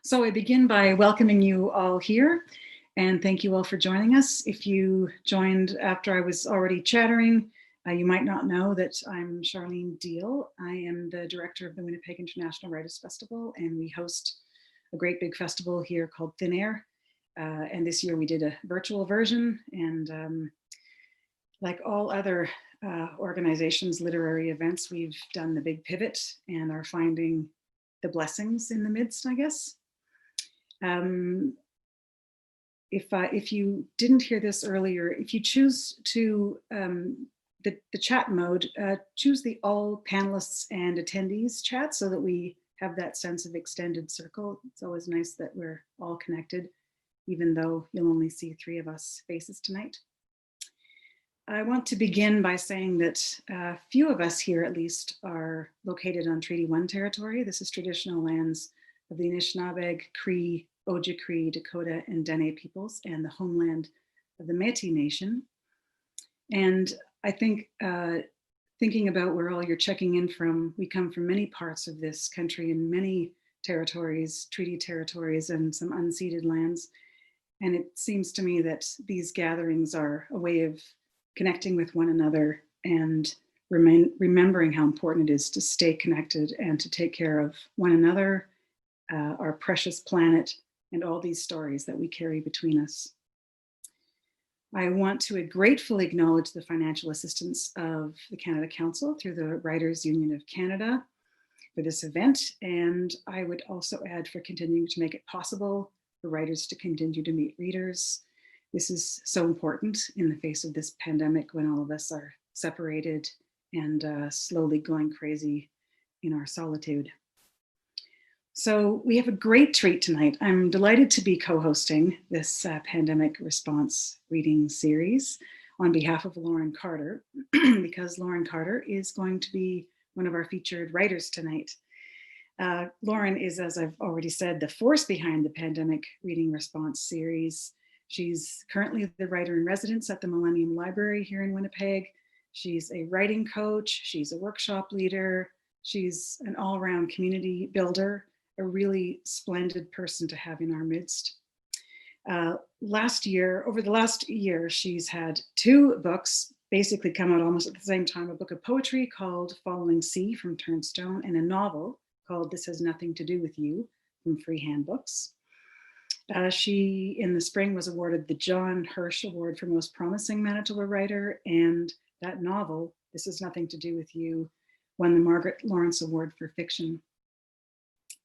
So I begin by welcoming you all here and thank you all for joining us. If you joined after I was already chattering, you might not know that I'm Charlene Diehl. I am the director of the Winnipeg International Writers Festival, and we host a great big festival here called Thin Air. And this year we did a virtual version, and like all other organizations, literary events, we've done the big pivot and are finding the blessings in the midst, I guess. If you didn't hear this earlier, if you choose to the chat mode, choose the all panelists and attendees chat so that we have that sense of extended circle. It's always nice that we're all connected, even though you'll only see 3 of us faces tonight. I want to begin by saying that a few of us here at least are located on Treaty 1 territory. This is traditional lands of the Anishinaabe, Cree, Ojibwe, Dakota, and Dene peoples, and the homeland of the Métis Nation. And I think thinking about where all you're checking in from, we come from many parts of this country and many territories, treaty territories, and some unceded lands. And it seems to me that these gatherings are a way of connecting with one another and remembering how important it is to stay connected and to take care of one another, our precious planet, and all these stories that we carry between us. I want to gratefully acknowledge the financial assistance of the Canada Council through the Writers Union of Canada for this event. And I would also add for continuing to make it possible for writers to continue to meet readers. This is so important in the face of this pandemic when all of us are separated and slowly going crazy in our solitude. So we have a great treat tonight. I'm delighted to be co-hosting this pandemic response reading series on behalf of Lauren Carter, because Lauren Carter is going to be one of our featured writers tonight. Lauren is, as I've already said, the force behind the pandemic reading response series. She's currently the writer in residence at the Millennium Library here in Winnipeg. She's a writing coach, she's a workshop leader, she's an all-around community builder, a really splendid person to have in our midst. Over the last year, she's had 2 books basically come out almost at the same time, a book of poetry called Following Sea from Turnstone, and a novel called This Has Nothing to Do With You from Freehand Books. She, in the spring, was awarded the John Hirsch Award for Most Promising Manitoba Writer, and that novel, This Has Nothing to Do With You, won the Margaret Lawrence Award for Fiction.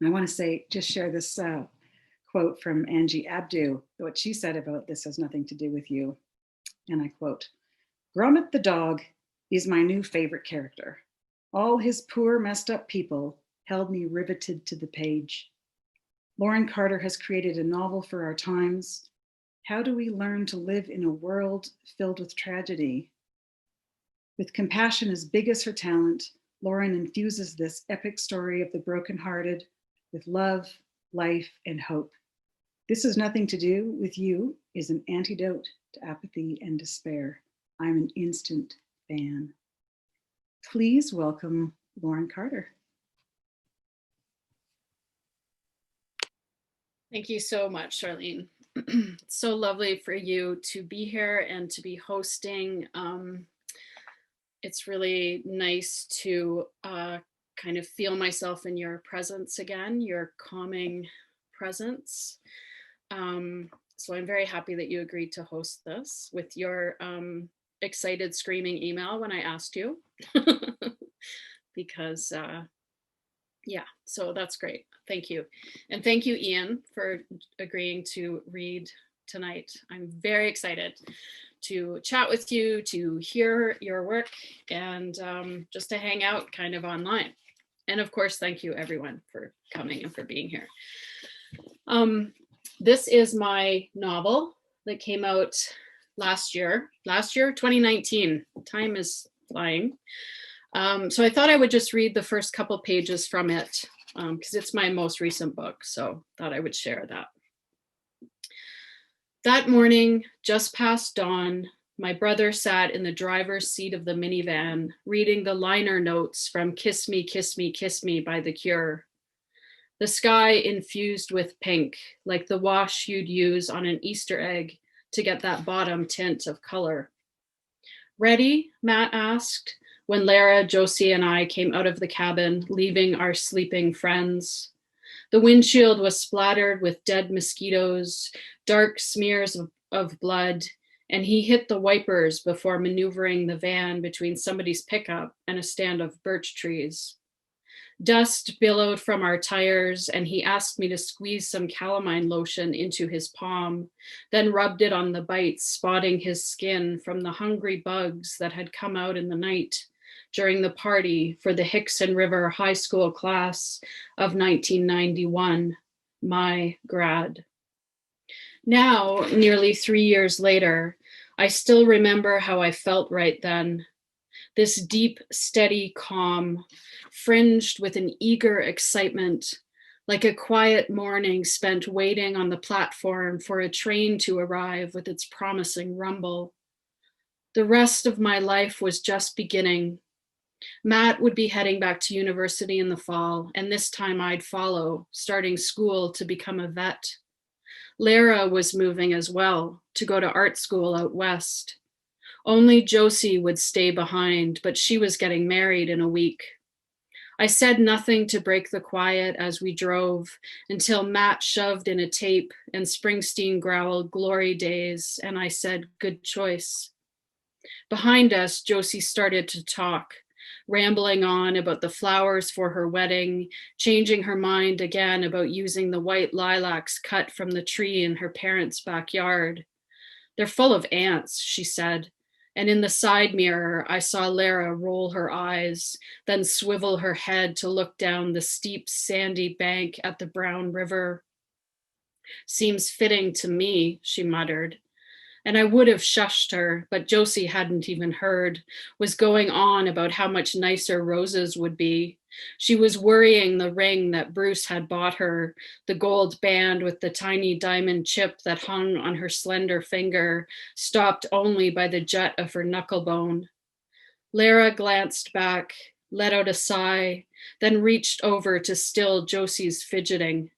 And I want to just share this quote from Angie Abdu, what she said about This Has Nothing to Do With You. And I quote, "Gromit the dog is my new favorite character. All his poor messed up people held me riveted to the page. Lauren Carter has created a novel for our times. How do we learn to live in a world filled with tragedy? With compassion as big as her talent, Lauren infuses this epic story of the brokenhearted with love, life, and hope. This Has Nothing to Do With You is an antidote to apathy and despair. I'm an instant fan." Please welcome Lauren Carter. Thank you so much, Charlene. It's so lovely for you to be here and to be hosting. It's really nice to kind of feel myself in your presence again, your calming presence. So I'm very happy that you agreed to host this with your excited screaming email when I asked you, because yeah, so that's great. Thank you. And thank you, Ian, for agreeing to read tonight. I'm very excited to chat with you, to hear your work, and just to hang out kind of online. And of course, thank you everyone for coming and for being here. This is my novel that came out last year, 2019. Time is flying. So I thought I would just read the first couple pages from it because it's my most recent book, so thought I would share that. That morning, just past dawn, my brother sat in the driver's seat of the minivan, reading the liner notes from Kiss Me, Kiss Me, Kiss Me by The Cure. The sky infused with pink, like the wash you'd use on an Easter egg to get that bottom tint of color. Ready? Matt asked when Lara, Josie, and I came out of the cabin, leaving our sleeping friends. The windshield was splattered with dead mosquitoes, dark smears of blood, and he hit the wipers before maneuvering the van between somebody's pickup and a stand of birch trees. Dust billowed from our tires, and he asked me to squeeze some calamine lotion into his palm, then rubbed it on the bites, spotting his skin from the hungry bugs that had come out in the night during the party for the Hickson River High School class of 1991, my grad. Now, nearly 3 years later, I still remember how I felt right then. This deep, steady calm, fringed with an eager excitement, like a quiet morning spent waiting on the platform for a train to arrive with its promising rumble. The rest of my life was just beginning. Matt would be heading back to university in the fall, and this time I'd follow, starting school to become a vet. Lara was moving as well, to go to art school out west. Only Josie would stay behind, but she was getting married in a week. I said nothing to break the quiet as we drove until Matt shoved in a tape and Springsteen growled "Glory Days," and I said, "Good choice." Behind us, Josie started to talk, rambling on about the flowers for her wedding, changing her mind again about using the white lilacs cut from the tree in her parents' backyard. "They're full of ants," she said. And in the side mirror, I saw Lara roll her eyes, then swivel her head to look down the steep, sandy bank at the brown river. "Seems fitting to me," she muttered. And I would have shushed her, but Josie hadn't even heard, was going on about how much nicer roses would be. She was worrying the ring that Bruce had bought her, the gold band with the tiny diamond chip that hung on her slender finger, stopped only by the jet of her knuckle bone. Lara glanced back, let out a sigh, then reached over to still Josie's fidgeting.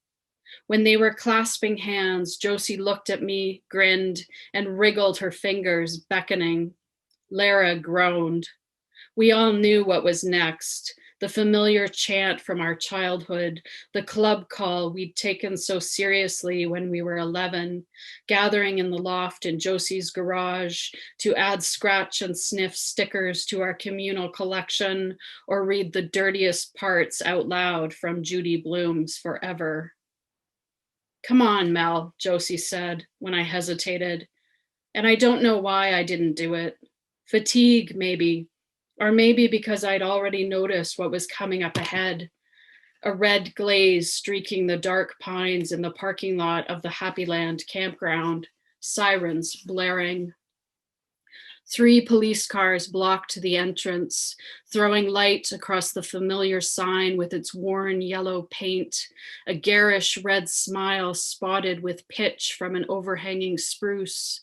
When they were clasping hands, Josie looked at me, grinned, and wriggled her fingers, beckoning. Lara groaned. We all knew what was next. The familiar chant from our childhood, the club call we'd taken so seriously when we were 11, gathering in the loft in Josie's garage to add scratch and sniff stickers to our communal collection or read the dirtiest parts out loud from Judy Blume's Forever. "Come on, Mel," Josie said when I hesitated. And I don't know why I didn't do it. Fatigue, maybe. Or maybe because I'd already noticed what was coming up ahead. A red glaze streaking the dark pines in the parking lot of the Happyland campground. Sirens blaring. 3 police cars blocked the entrance, throwing light across the familiar sign with its worn yellow paint, a garish red smile spotted with pitch from an overhanging spruce.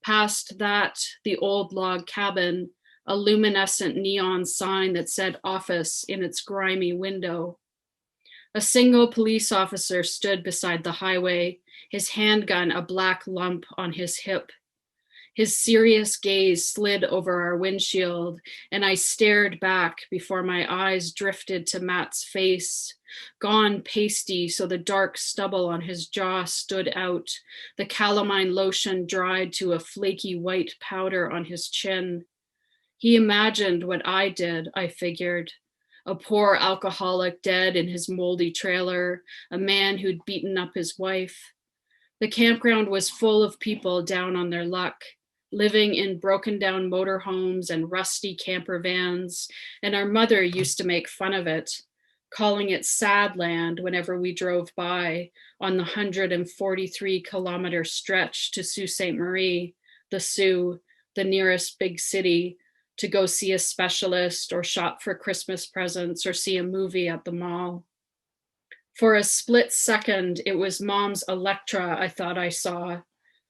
Past that, the old log cabin, a luminescent neon sign that said office in its grimy window. A single police officer stood beside the highway, his handgun a black lump on his hip. His serious gaze slid over our windshield, and I stared back before my eyes drifted to Matt's face, gone pasty so the dark stubble on his jaw stood out, the calamine lotion dried to a flaky white powder on his chin. He imagined what I did, I figured. A poor alcoholic dead in his moldy trailer, a man who'd beaten up his wife. The campground was full of people down on their luck, living in broken down motorhomes and rusty camper vans, and our mother used to make fun of it, calling it sad land whenever we drove by on the 143-kilometer stretch to Sault Ste. Marie, the Sioux, the nearest big city, to go see a specialist or shop for Christmas presents or see a movie at the mall. For a split second, it was Mom's Electra I thought I saw,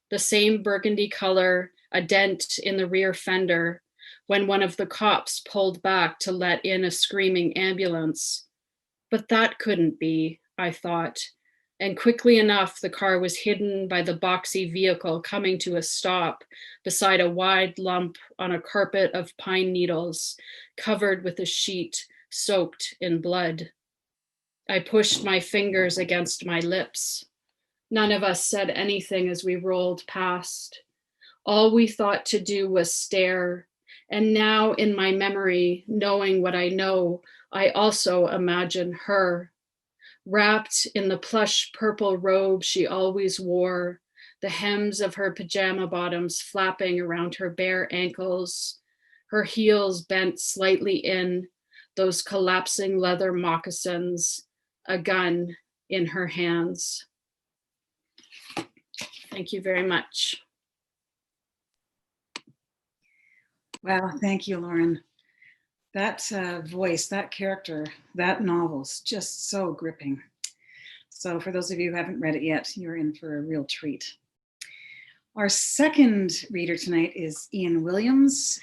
the same burgundy color, a dent in the rear fender, when one of the cops pulled back to let in a screaming ambulance. But that couldn't be. I thought. And quickly enough, the car was hidden by the boxy vehicle coming to a stop beside a wide lump on a carpet of pine needles, covered with a sheet soaked in blood. I pushed my fingers against my lips. None of us said anything as we rolled past. All we thought to do was stare. And now, in my memory, knowing what I know, I also imagine her, wrapped in the plush purple robe she always wore, the hems of her pajama bottoms flapping around her bare ankles, her heels bent slightly in, those collapsing leather moccasins, a gun in her hands. Thank you very much. Wow, thank you, Lauren. That voice, that character, that novel's just so gripping. So for those of you who haven't read it yet, you're in for a real treat. Our second reader tonight is Ian Williams,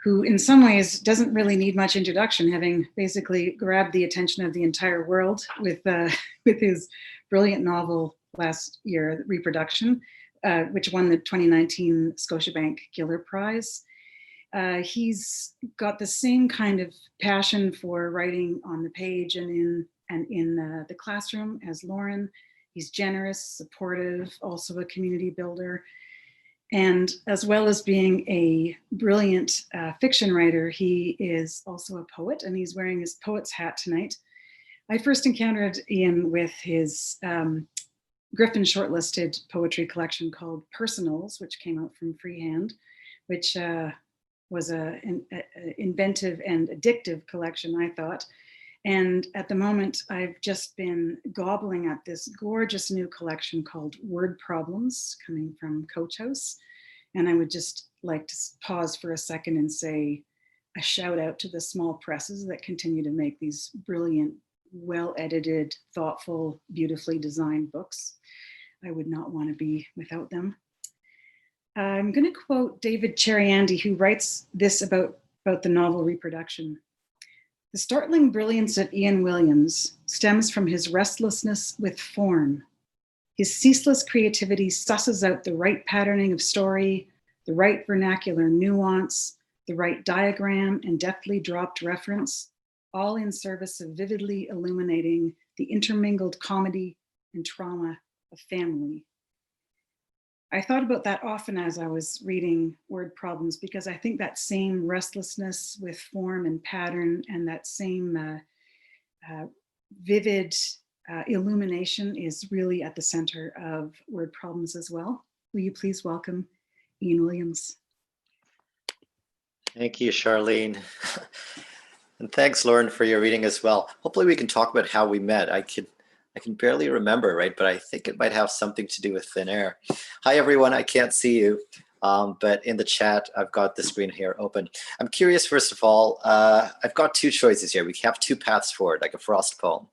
who in some ways doesn't really need much introduction, having basically grabbed the attention of the entire world with his brilliant novel last year, Reproduction, which won the 2019 Scotiabank Giller Prize. He's got the same kind of passion for writing on the page and in the classroom as Lauren. He's generous, supportive, also a community builder. And as well as being a brilliant fiction writer, he is also a poet, and he's wearing his poet's hat tonight. I first encountered Ian with his Griffin shortlisted poetry collection called Personals, which came out from Freehand, which was an inventive and addictive collection, I thought. And at the moment, I've just been gobbling at this gorgeous new collection called Word Problems, coming from Coach House. And I would just like to pause for a second and say a shout out to the small presses that continue to make these brilliant, well-edited, thoughtful, beautifully designed books. I would not want to be without them. I'm going to quote David Cheriandy, who writes this about the novel Reproduction. The startling brilliance of Ian Williams stems from his restlessness with form. His ceaseless creativity susses out the right patterning of story, the right vernacular nuance, the right diagram and deftly dropped reference, all in service of vividly illuminating the intermingled comedy and trauma of family. I thought about that often as I was reading Word Problems, because I think that same restlessness with form and pattern and that same vivid illumination is really at the center of Word Problems as well. Will you please welcome Ian Williams? Thank you, Charlene. And thanks, Lauren, for your reading as well. Hopefully we can talk about how we met. I can barely remember, right? But I think it might have something to do with thin air. Hi, everyone. I can't see you, but in the chat, I've got the screen here open. I'm curious, first of all, I've got two choices here. We have two paths forward, like a Frost poem.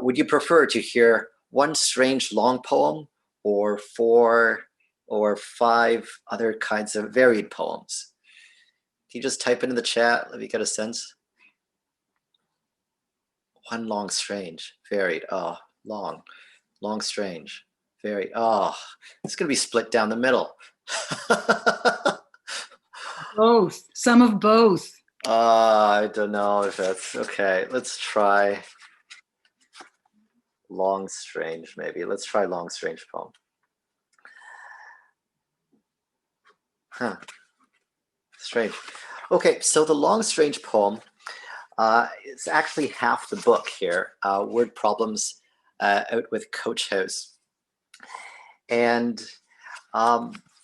Would you prefer to hear one strange long poem or 4 or 5 other kinds of varied poems? Can you just type it in the chat? Let me get a sense. One long, strange, varied. Oh, long, strange, varied. Oh, it's going to be split down the middle. Both, some of both. I don't know if that's okay. Let's try long, strange, maybe. Let's try long, strange poem. Huh. Strange. Okay, so the long, strange poem, it's actually half the book here, Word Problems out with Coach House. And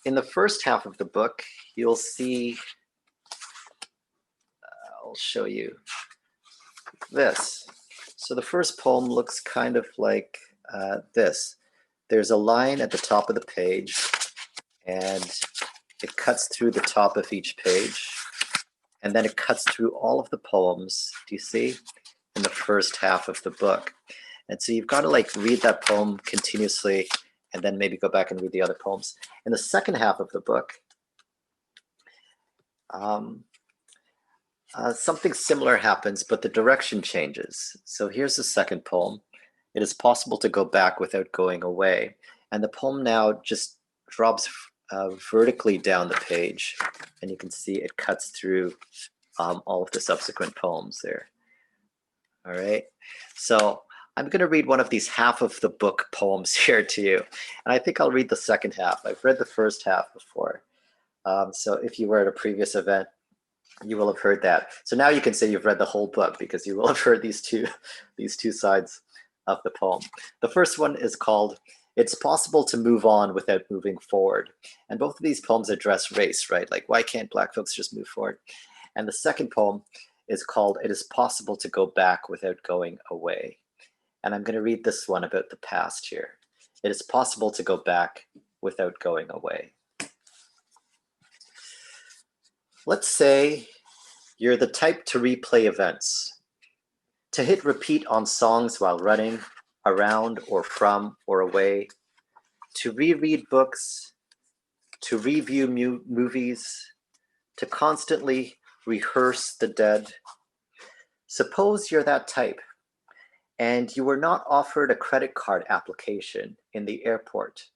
in the first half of the book, you'll see, I'll show you this. So the first poem looks kind of like this. There's a line at the top of the page, and it cuts through the top of each page. And then it cuts through all of the poems, do you see, in the first half of the book. And so you've got to like read that poem continuously and then maybe go back and read the other poems. In the second half of the book, I'll Something similar happens, but the direction changes. So here's the second poem. It is possible to go back without going away. And the poem now just drops vertically down the page, and you can see it cuts through all of the subsequent poems there. All right, so I'm going to read one of these half of the book poems here to you, and I think I'll read the second half. I've read the first half before, so if you were at a previous event, you will have heard that. So now you can say you've read the whole book because you will have heard these two sides of the poem. The first one is called "It's Possible to Move On Without Moving Forward," and both of these poems address race, right? Like, why can't Black folks just move forward? And the second poem is called "It is Possible to Go Back Without Going Away." And I'm going to read this one about the past here. It is possible to go back without going away. Let's say you're the type to replay events, to hit repeat on songs while running around or from or away, to reread books, to review movies, to constantly rehearse the dead. Suppose you're that type and you were not offered a credit card application in the airport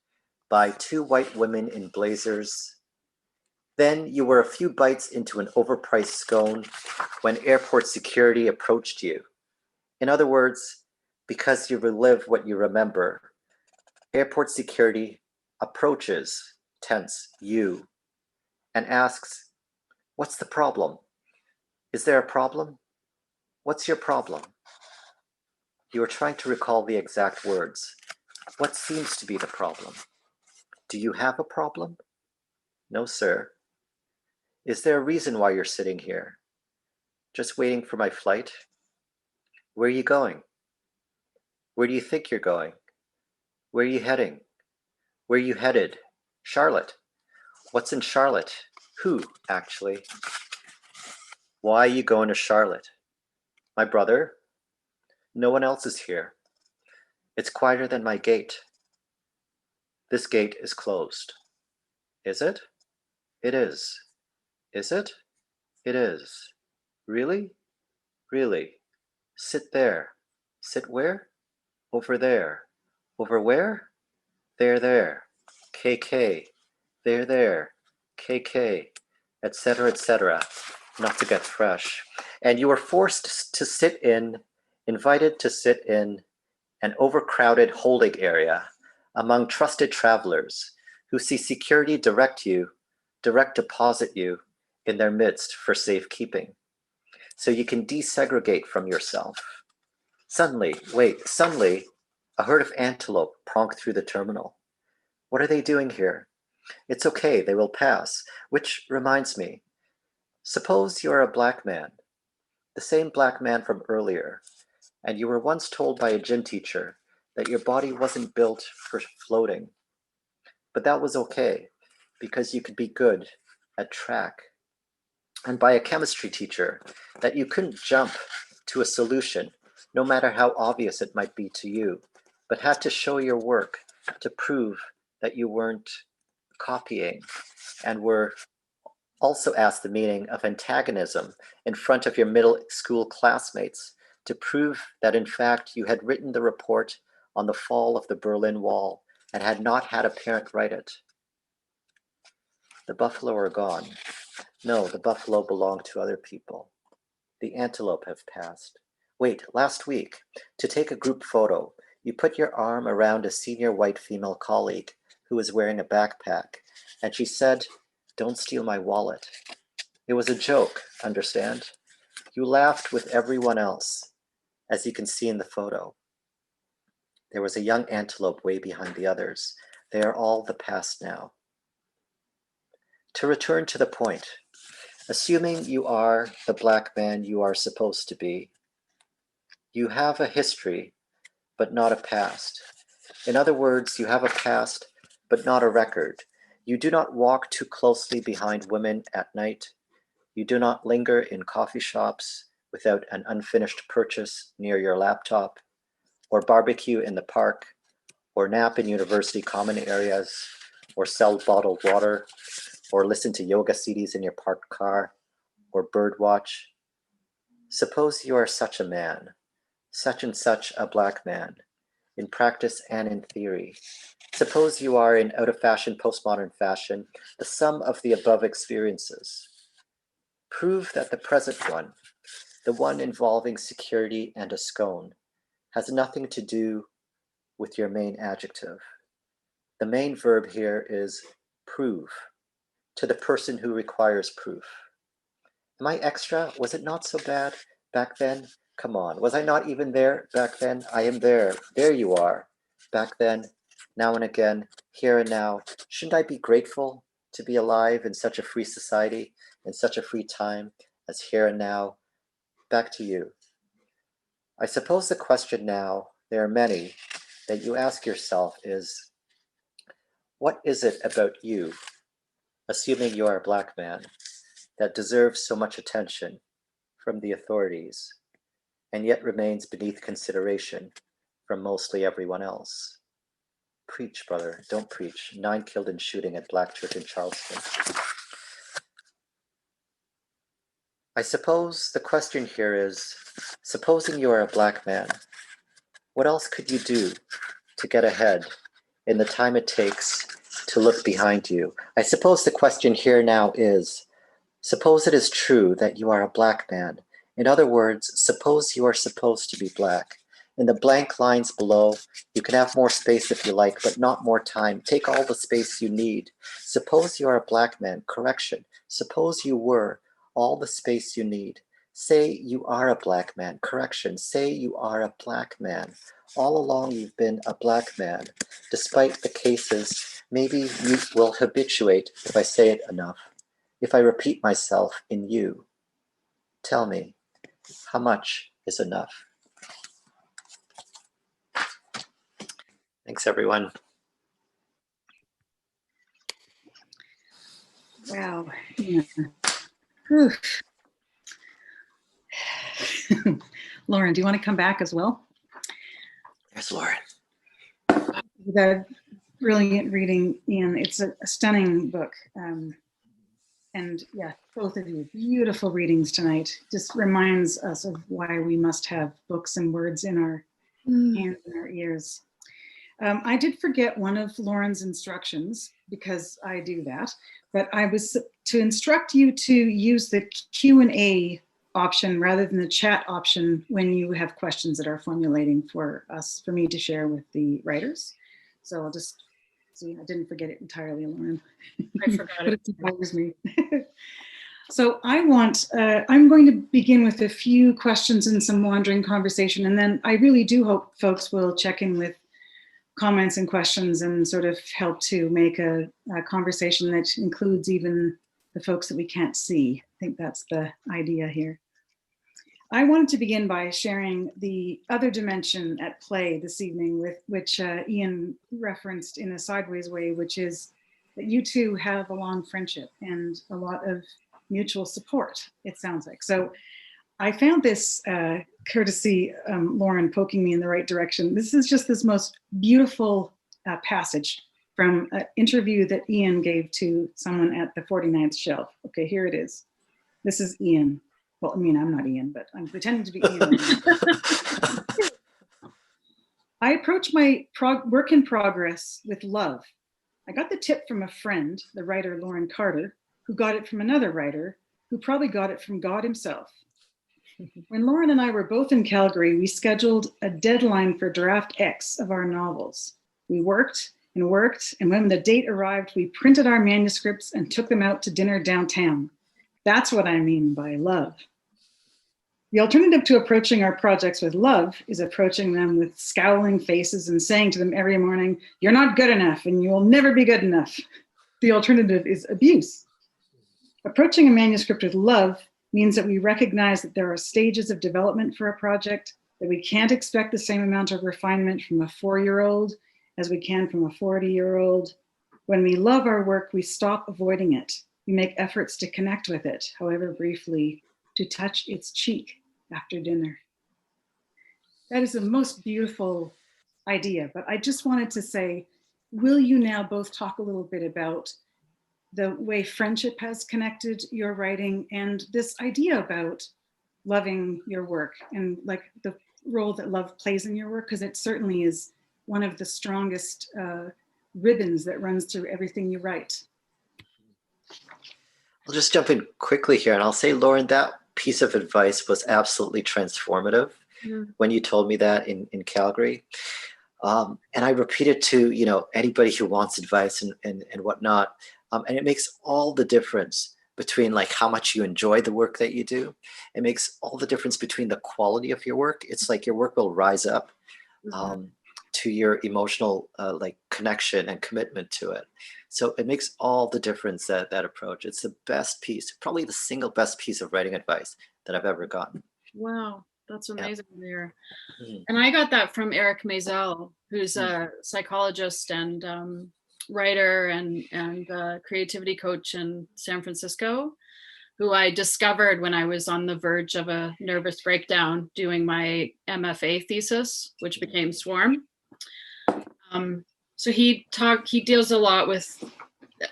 by two white women in blazers. Then you were a few bites into an overpriced scone when airport security approached you. In other words, because you relive what you remember, airport security approaches, tense, you, and asks, "What's the problem? Is there a problem? What's your problem?" You are trying to recall the exact words. What seems to be the problem? Do you have a problem? No, sir. Is there a reason why you're sitting here? Just waiting for my flight? Where are you going? Where do you think you're going? Where are you heading? Where are you headed? Charlotte. What's in Charlotte? Who, actually? Why are you going to Charlotte? My brother? No one else is here. It's quieter than my gate. This gate is closed. Is it? It is. Is it? It is. Really? Really. Sit there. Sit where? Over there. Over where? There. KK. There. KK. Etc., etc. Not to get fresh. And you were forced to sit in, invited to sit in an overcrowded holding area among trusted travelers who see security direct deposit you in their midst for safekeeping, so you can desegregate from yourself. Suddenly, a herd of antelope pronk through the terminal. What are they doing here? It's okay, they will pass. Which reminds me, suppose you're a black man, the same black man from earlier, and you were once told by a gym teacher that your body wasn't built for floating. But that was okay, because you could be good at track. And by a chemistry teacher that you couldn't jump to a solution, no matter how obvious it might be to you, but had to show your work to prove that you weren't copying, and were also asked the meaning of antagonism in front of your middle school classmates to prove that in fact you had written the report on the fall of the Berlin Wall and had not had a parent write it. The buffalo are gone. No, the buffalo belonged to other people. The antelope have passed. Wait, last week, to take a group photo, you put your arm around a senior white female colleague who was wearing a backpack, and she said, "Don't steal my wallet." It was a joke, understand? You laughed with everyone else, as you can see in the photo. There was a young antelope way behind the others. They are all the past now. To return to the point, assuming you are the black man you are supposed to be, you have a history, but not a past. In other words, you have a past, but not a record. You do not walk too closely behind women at night. You do not linger in coffee shops without an unfinished purchase near your laptop, or barbecue in the park, or nap in university common areas, or sell bottled water, or listen to yoga CDs in your parked car, or birdwatch, Suppose you are such a man, such and such a black man, in practice and in theory. Suppose you are in out-of-fashion, postmodern fashion, the sum of the above experiences. Prove that the present one, the one involving security and a scone, has nothing to do with your main adjective. The main verb here is prove, to the person who requires proof. Am I extra? Was it not so bad back then? Come on, was I not even there back then? I am there. There you are. Back then, now and again, here and now. Shouldn't I be grateful to be alive in such a free society, in such a free time as here and now? Back to you. I suppose the question now, there are many, that you ask yourself is, what is it about you, assuming you are a black man, that deserves so much attention from the authorities, and yet remains beneath consideration from mostly everyone else? Preach, brother, don't preach. 9 killed in shooting at Black Church in Charleston. I suppose the question here is, supposing you are a black man, what else could you do to get ahead in the time it takes to look behind you? I suppose the question here now is, suppose it is true that you are a black man. In other words, suppose you are supposed to be black. In the blank lines below, you can have more space if you like, but not more time. Take all the space you need. Suppose you are a black man. Correction. Suppose you were. All the space you need. Say you are a black man. Correction. Say you are a black man. All along you've been a black man. Despite the cases, maybe you will habituate if I say it enough. If I repeat myself in you. Tell me, how much is enough? Thanks, everyone. Wow. Yeah. Whew. Lauren, do you want to come back as well? There's Lauren. The brilliant reading, Ian. It's a stunning book. And yeah, both of you, beautiful readings tonight. Just reminds us of why we must have books and words in our hands and our ears. I did forget one of Lauren's instructions because I do that, but I was to instruct you to use the Q&A option rather than the chat option when you have questions that are formulating for me to share with the writers. So I'll just see, I didn't forget it entirely, Lauren. I forgot it. It bothers me. So I'm going to begin with a few questions and some wandering conversation, and then I really do hope folks will check in with comments and questions and sort of help to make a conversation that includes even the folks that we can't see. I think that's the idea here. I wanted to begin by sharing the other dimension at play this evening, with which Ian referenced in a sideways way, which is that you two have a long friendship and a lot of mutual support, it sounds like. So I found this courtesy, Lauren poking me in the right direction. This is just this most beautiful passage from an interview that Ian gave to someone at the 49th Shelf. Okay, here it is. This is Ian. Well, I mean, I'm not Ian, but I'm pretending to be Ian. I approach my work in progress with love. I got the tip from a friend, the writer Lauren Carter, who got it from another writer, who probably got it from God himself. When Lauren and I were both in Calgary, we scheduled a deadline for draft X of our novels. We worked, and when the date arrived, we printed our manuscripts and took them out to dinner downtown. That's what I mean by love. The alternative to approaching our projects with love is approaching them with scowling faces and saying to them every morning, "You're not good enough and you will never be good enough." The alternative is abuse. Approaching a manuscript with love means that we recognize that there are stages of development for a project, that we can't expect the same amount of refinement from a 4-year-old as we can from a 40-year-old. When we love our work, we stop avoiding it. We make efforts to connect with it, however briefly, to touch its cheek after dinner. That is the most beautiful idea, but I just wanted to say, will you now both talk a little bit about the way friendship has connected your writing and this idea about loving your work and like the role that love plays in your work, because it certainly is one of the strongest ribbons that runs through everything you write. I'll just jump in quickly here and I'll say, Lauren, that piece of advice was absolutely transformative when you told me that in Calgary. And I repeat it to, anybody who wants advice and whatnot. And it makes all the difference between like how much you enjoy the work that you do. It makes all the difference between the quality of your work. It's like your work will rise up to your emotional like connection and commitment to it. So it makes all the difference, that approach. It's the best piece, probably the single best piece of writing advice that I've ever gotten. Wow, that's amazing to hear. Mm. And I got that from Eric Maisel, who's a psychologist and writer and creativity coach in San Francisco, who I discovered when I was on the verge of a nervous breakdown doing my MFA thesis, which became Swarm. So he deals a lot with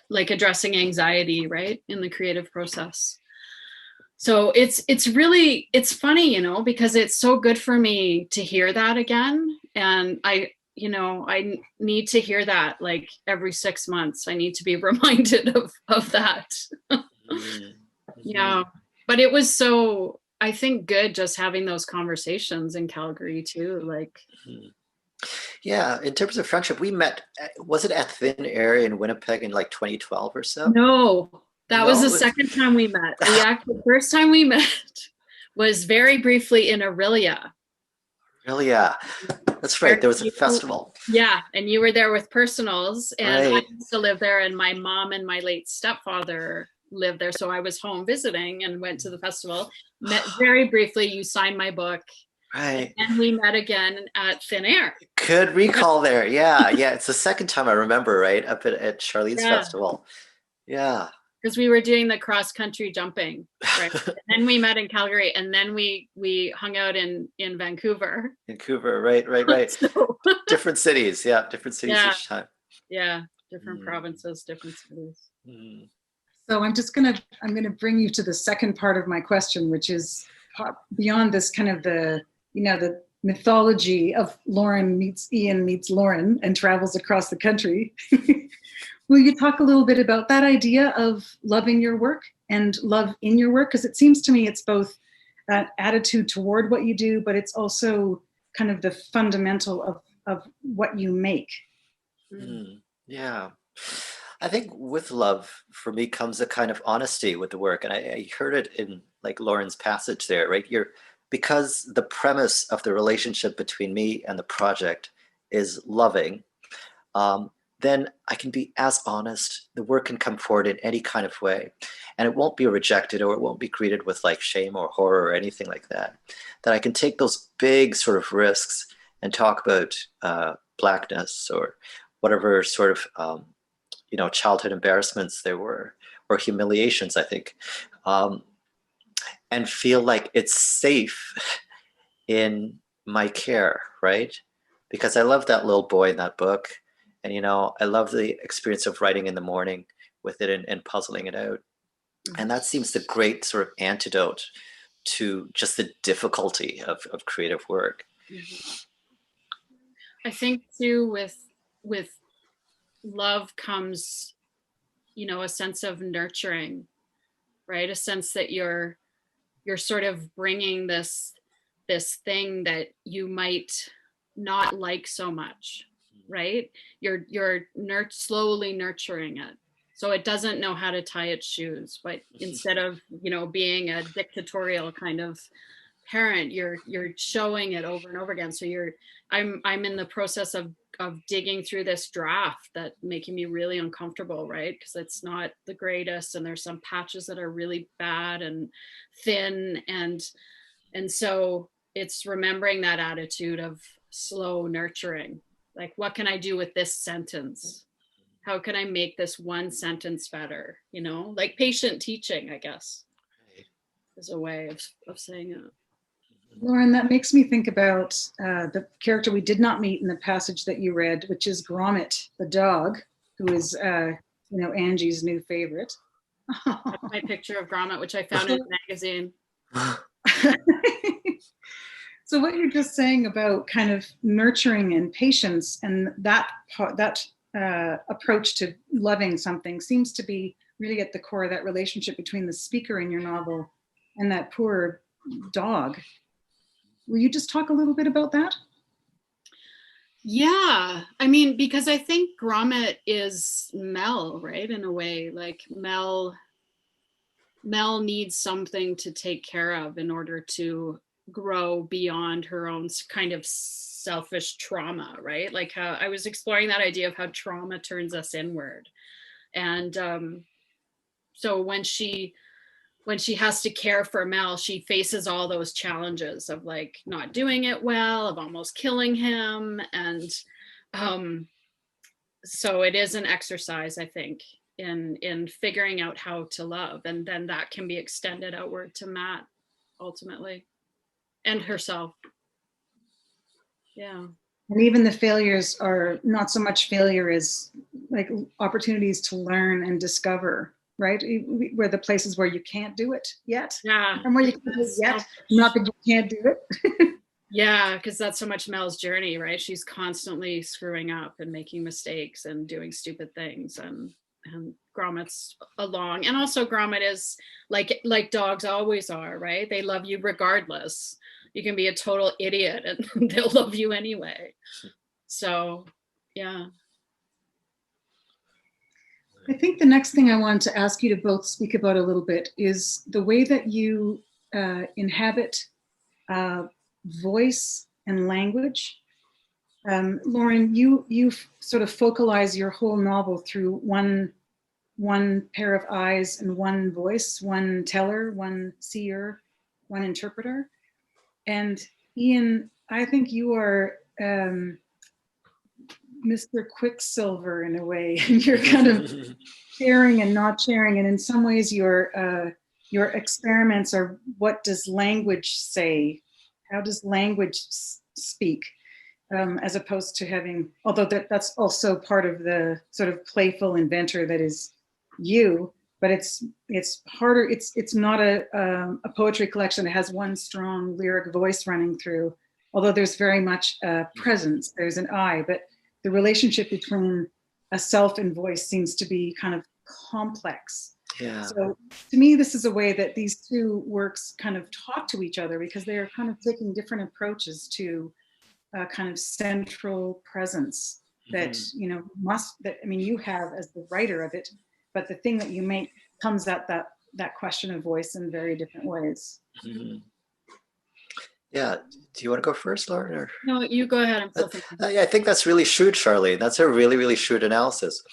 like addressing anxiety, right, in the creative process. So it's funny, because it's so good for me to hear that again. And I need to hear that like every 6 months. I need to be reminded of that. Yeah. But it was so, I think, good just having those conversations in Calgary too. Like, yeah, in terms of friendship, we met, was it at Thin Air in Winnipeg in like 2012 or so? no, that was the second time we met. The first time we met was very briefly in Aurelia. Aurelia, that's right. There was a festival. Yeah, and you were there with Personals, and I used to live there, and my mom and my late stepfather lived there, so I was home visiting and went to the festival. Met very briefly. You signed my book. Right. And we met again at Thin Air. Good recall there. Yeah. It's the second time I remember, right? Up at Charlene's festival. Yeah. Because we were doing the cross country jumping, right? And then we met in Calgary, and then we hung out in Vancouver. Vancouver, right. So, different cities. Yeah, different cities each time. Yeah, different provinces, different cities. So I'm gonna bring you to the second part of my question, which is beyond this kind of the mythology of Lauren meets Ian meets Lauren and travels across the country. Will you talk a little bit about that idea of loving your work and love in your work? Because it seems to me it's both that attitude toward what you do, but it's also kind of the fundamental of what you make. Yeah. I think with love, for me, comes a kind of honesty with the work. And I heard it in like Lauren's passage there, right? Because the premise of the relationship between me and the project is loving, then I can be as honest. The work can come forward in any kind of way, and it won't be rejected, or it won't be greeted with like shame or horror or anything like that. That I can take those big sort of risks and talk about Blackness or whatever sort of childhood embarrassments there were, or humiliations, I think, and feel like it's safe in my care, right? Because I love that little boy in that book. And, I love the experience of writing in the morning with it and puzzling it out. And that seems the great sort of antidote to just the difficulty of creative work. I think too, with love comes, a sense of nurturing, right? A sense that you're sort of bringing this thing that you might not like so much, right? You're slowly nurturing it, so it doesn't know how to tie its shoes. But instead of being a dictatorial kind of parent, you're showing it over and over again. So I'm in the process of digging through this draft that's making me really uncomfortable, right? Because it's not the greatest, and there's some patches that are really bad and thin, and so it's remembering that attitude of slow nurturing. Like, what can I do with this sentence? How can I make this one sentence better? Like patient teaching, I guess, is a way of saying it. Lauren, that makes me think about the character we did not meet in the passage that you read, which is Gromit, the dog, who is, Angie's new favorite. That's my picture of Gromit, which I found in a magazine. So what you're just saying about kind of nurturing and patience and that approach to loving something seems to be really at the core of that relationship between the speaker in your novel and that poor dog. Will you just talk a little bit about that? Yeah, I mean, because I think Gromit is Mel, right? In a way, like Mel needs something to take care of in order to grow beyond her own kind of selfish trauma, right? Like how I was exploring that idea of how trauma turns us inward. And so when she has to care for Mel, she faces all those challenges of like not doing it well, of almost killing him. And so it is an exercise, I think, in figuring out how to love. And then that can be extended outward to Matt ultimately and herself. Yeah. And even the failures are not so much failure as like opportunities to learn and discover, right? Where the places where you can't do it yet. Yeah. And where you can do it yet, not that you can't do it. Yeah, because that's so much Mel's journey, right? She's constantly screwing up and making mistakes and doing stupid things, and Gromit's along. And also Gromit is like dogs always are, right? They love you regardless. You can be a total idiot and they'll love you anyway. So, yeah. I think the next thing I wanted to ask you to both speak about a little bit is the way that you inhabit voice and language. Lauren, you sort of focalize your whole novel through one pair of eyes and one voice, one teller, one seer, one interpreter. And Ian, I think you are Mr. Quicksilver in a way. You're kind of sharing and not sharing, and in some ways your experiments are, what does language say? How does language speak? As opposed to having, although that's also part of the sort of playful inventor that is you, but it's harder. It's not a poetry collection that has one strong lyric voice running through, although there's very much a presence, there's an I, but the relationship between a self and voice seems to be kind of complex. Yeah. So to me, this is a way that these two works kind of talk to each other, because they're kind of taking different approaches to a kind of central presence that, you know, you have as the writer of it, but the thing that you make comes at that question of voice in very different ways. Yeah. Do you want to go first, Lauren? Or? No, you go ahead. I think that's really shrewd, Charlene. That's a really, really shrewd analysis.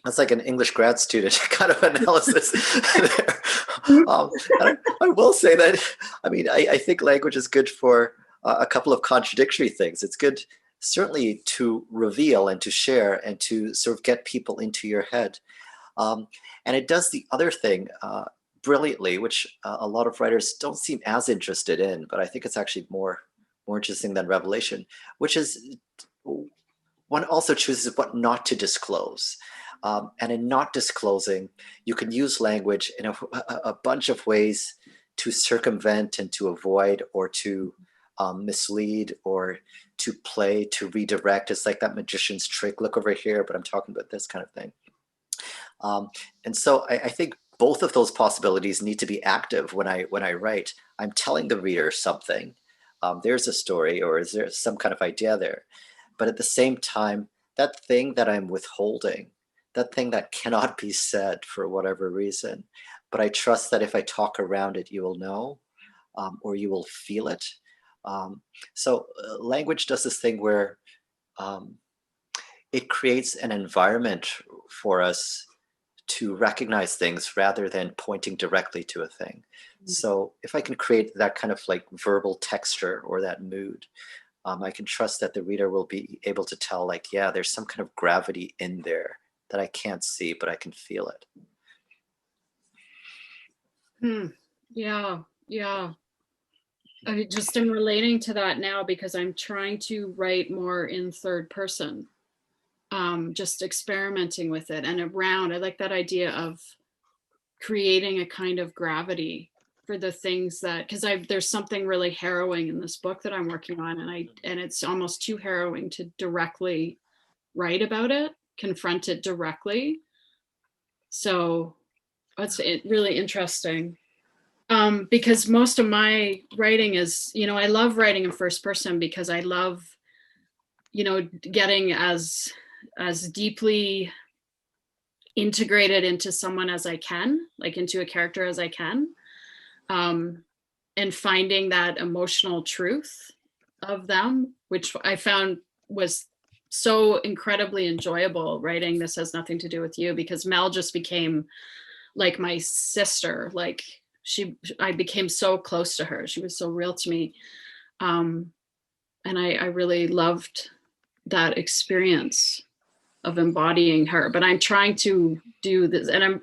That's like an English grad student kind of analysis there. I will say that, I mean, I think language is good for a couple of contradictory things. It's good, certainly, to reveal and to share and to sort of get people into your head. And it does the other thing brilliantly, which a lot of writers don't seem as interested in, but I think it's actually more interesting than revelation, which is one also chooses what not to disclose. And in not disclosing, you can use language in a bunch of ways to circumvent and to avoid or to mislead or to play, to redirect. It's like that magician's trick. Look over here, but I'm talking about this kind of thing. And so I think both of those possibilities need to be active when I write. I'm telling the reader something. There's a story, or is there some kind of idea there? But at the same time, that thing that I'm withholding, that thing that cannot be said for whatever reason, but I trust that if I talk around it, you will know, or you will feel it. So language does this thing where it creates an environment for us to recognize things rather than pointing directly to a thing. So if I can create that kind of like verbal texture or that mood, I can trust that the reader will be able to tell, like, yeah, there's some kind of gravity in there that I can't see, but I can feel it. Yeah. I just am relating to that now because I'm trying to write more in third person, just experimenting with it and around. I like that idea of creating a kind of gravity for the things that, because there's something really harrowing in this book that I'm working on, and it's almost too harrowing to directly write about it, confront it directly. So that's really interesting. Because most of my writing is, I love writing in first person because I love, getting as deeply integrated into someone as I can, like into a character as I can, and finding that emotional truth of them, which I found was so incredibly enjoyable writing This Has Nothing to Do with You, because Mel just became like my sister. Like I became so close to her. She was so real to me. And I really loved that experience of embodying her. But I'm trying to do this, and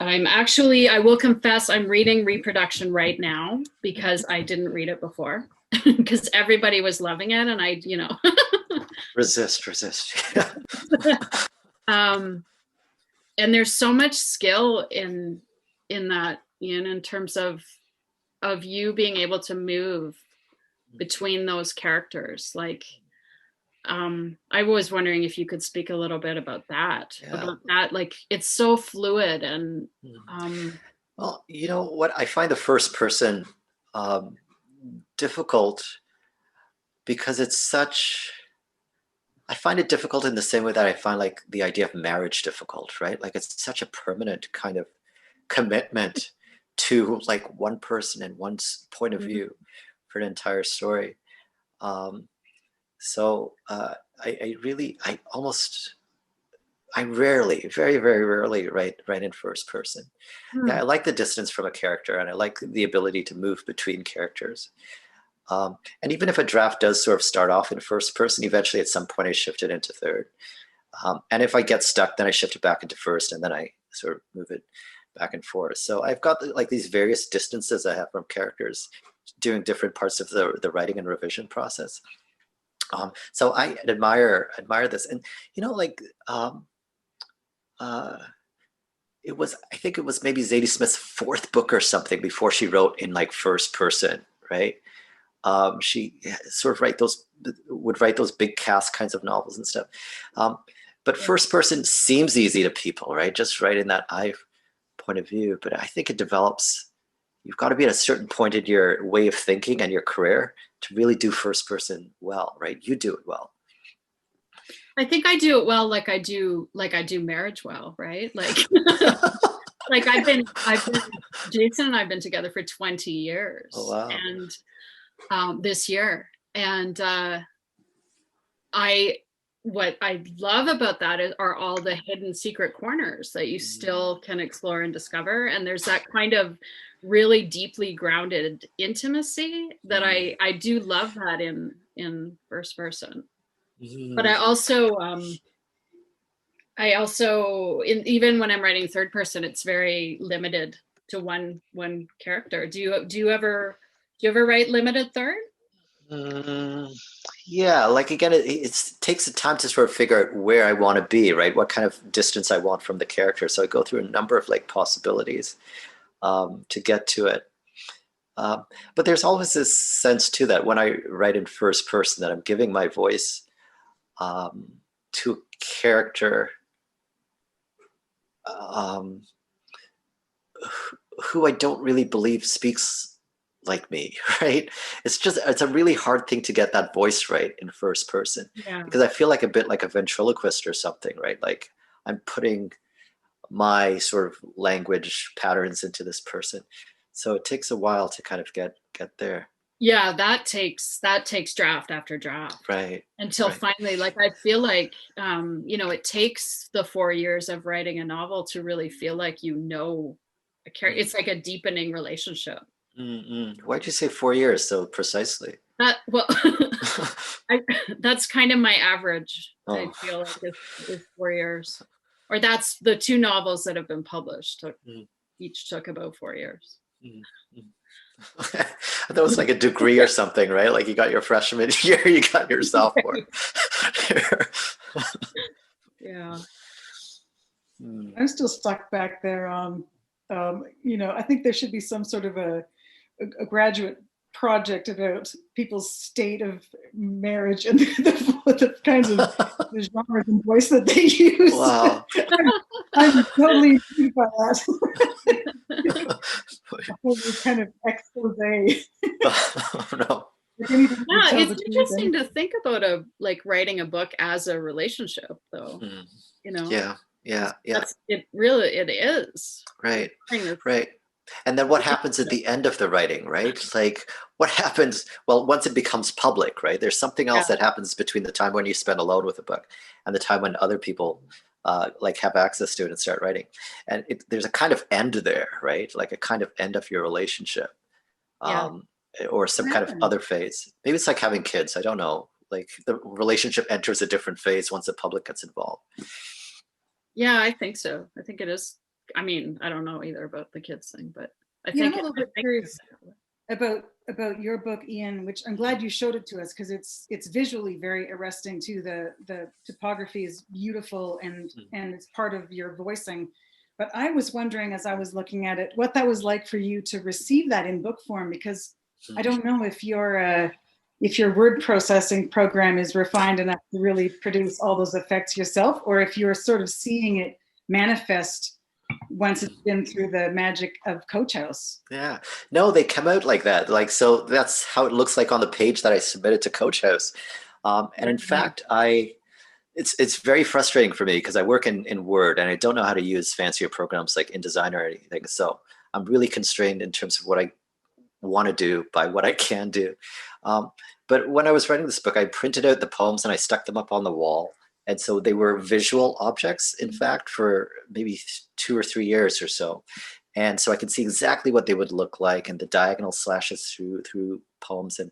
I'm actually, I will confess, I'm reading Reproduction right now because I didn't read it before because everybody was loving it, and I, resist. And there's so much skill in that, in terms of you being able to move between those characters. Like, I was wondering if you could speak a little bit about that. Like, it's so fluid and. Well, you know what? I find the first person difficult because I find it difficult in the same way that I find like the idea of marriage difficult, right? Like it's such a permanent kind of commitment to like one person and one's point of view for an entire story. I rarely, very, very rarely write in first person. Yeah, I like the distance from a character, and I like the ability to move between characters. And even if a draft does sort of start off in first person, eventually at some point I shift it into third. And if I get stuck, then I shift it back into first, and then I sort of move it back and forth. So I've got like these various distances I have from characters doing different parts of the writing and revision process. So I admire this, and I think it was maybe Zadie Smith's fourth book or something before she wrote in like first person, right? She sort of would write those big cast kinds of novels and stuff. But first person seems easy to people, right? Just right in that I point of view. But I think it develops, you've got to be at a certain point in your way of thinking and your career to really do first person well, right? You do it well. I think I do it well, like I do marriage well, right? Like, like Jason and I've been together for 20 years. Oh, wow. And this year. And what I love about that are all the hidden secret corners that you still can explore and discover. And there's that kind of really deeply grounded intimacy that I do love that in first person. But I also even when I'm writing third person, it's very limited to one character. Do you ever write limited third? Yeah, like again, it takes the time to sort of figure out where I want to be, right? What kind of distance I want from the character. So I go through a number of like possibilities to get to it. But there's always this sense too that when I write in first person, that I'm giving my voice to a character who I don't really believe speaks like me, right? It's a really hard thing to get that voice right in first person, because I feel like a bit like a ventriloquist or something, right? Like I'm putting my sort of language patterns into this person. So it takes a while to kind of get there. Yeah, that takes draft after draft, right? Until finally, like I feel like it takes the 4 years of writing a novel to really feel like a character. It's like a deepening relationship. Why'd you say 4 years so precisely? That's kind of my average. I feel like is 4 years, or that's the 2 novels that have been published. Each took about 4 years. That was like a degree or something, right? Like you got your freshman year, you got your sophomore. Yeah. I'm still stuck back there. I think there should be some sort of a graduate project about people's state of marriage and the kinds of the genres and voice that they use. Wow. I'm totally intrigued by that. A whole kind of expose. Oh, no. Yeah, it's interesting to think about writing a book as a relationship, though. Yeah. It is. Right. And then what happens at the end of the writing, right? Like what happens, well, once it becomes public, right? There's something else that happens between the time when you spend alone with a book and the time when other people have access to it and start writing. And there's a kind of end there, right? Like a kind of end of your relationship. Or some kind of other phase. Maybe it's like having kids. I don't know. Like the relationship enters a different phase once the public gets involved. Yeah, I think so. I think it is. I mean, I don't know either about the kids thing, but I think I'm a little bit curious about your book, Ian, which I'm glad you showed it to us because it's visually very arresting too. The topography is beautiful and it's part of your voicing. But I was wondering as I was looking at it, what that was like for you to receive that in book form, because I don't know if your word processing program is refined enough to really produce all those effects yourself, or if you're sort of seeing it manifest once it's been through the magic of Coach House. Yeah, no, they come out like that. Like, so that's how it looks like on the page that I submitted to Coach House. And in fact, it's very frustrating for me because I work in Word and I don't know how to use fancier programs like InDesign or anything. So I'm really constrained in terms of what I want to do by what I can do. But when I was writing this book, I printed out the poems and I stuck them up on the wall. And so they were visual objects, in fact, for maybe 2 or 3 years or so. And so I could see exactly what they would look like and the diagonal slashes through poems and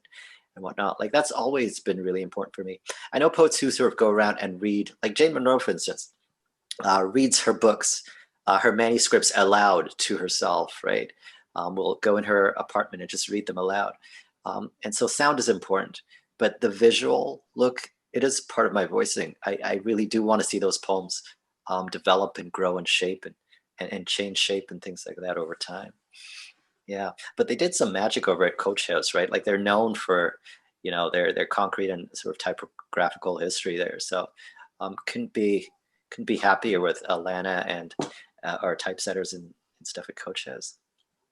whatnot. Like that's always been really important for me. I know poets who sort of go around and read, like Jane Monroe, for instance, reads her books, her manuscripts aloud to herself, right? Will go in her apartment and just read them aloud. And so sound is important, but the visual look, it is part of my voicing. I really do want to see those poems develop and grow and shape and change shape and things like that over time. Yeah, but they did some magic over at Coach House, right? Like they're known for, their concrete and sort of typographical history there. So couldn't be happier with Alana and our typesetters and stuff at Coach House.